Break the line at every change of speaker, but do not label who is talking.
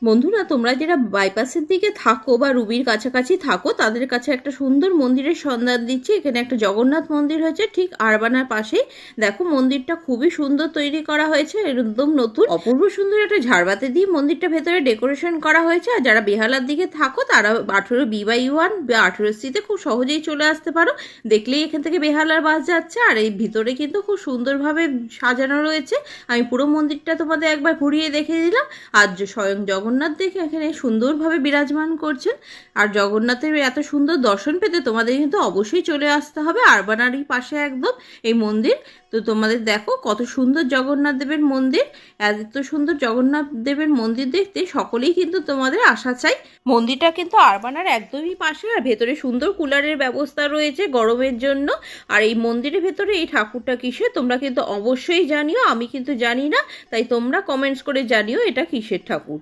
বন্ধুরা, তোমরা যারা বাইপাসের দিকে থাকো বা রুবির কাছাকাছি থাকো তাদের কাছে একটা সুন্দর মন্দিরের সন্ধান দিচ্ছি। এখানে একটা জগন্নাথ মন্দির হয়েছে ঠিক আরবানার পাশেই। দেখো, মন্দিরটা খুবই সুন্দর তৈরি করা হয়েছে, একদম নতুন, অপূর্ব সুন্দর একটা ঝাড়বাতি দিয়ে মন্দিরটা ভেতরে ডেকোরেশন করা হয়েছে। আর যারা বেহালার দিকে থাকো তারা 18B/1 বা 18C-তে খুব সহজেই চলে আসতে পারো। দেখলেই এখান থেকে বেহালার বাস যাচ্ছে। আর এই ভিতরে কিন্তু খুব সুন্দরভাবে সাজানো রয়েছে। আমি পুরো মন্দিরটা তোমাদের একবার ঘুরিয়ে দেখিয়ে দিলাম। আর স্বয়ং জগন্নাথ দেখে এখানে সুন্দরভাবে বিরাজমান করছেন। আর জগন্নাথের এত সুন্দর দর্শন পেতে তোমাদের কিন্তু অবশ্যই চলে আসতে হবে আরবানারই পাশে একদম এই মন্দির। তো তোমাদের দেখো কত সুন্দর জগন্নাথ দেবের মন্দির। এত সুন্দর জগন্নাথ দেবের মন্দির দেখতে সকলেই কিন্তু তোমাদের আসা চাই। মন্দিরটা কিন্তু আরবানার একদমই পাশে। আর ভেতরে সুন্দর কুলারের ব্যবস্থা রয়েছে গরমের জন্য। আর এই মন্দিরের ভেতরে এই ঠাকুরটা কিসের তোমরা কিন্তু অবশ্যই জানিও, আমি কিন্তু জানি না, তাই তোমরা কমেন্টস করে জানিও এটা কিসের ঠাকুর।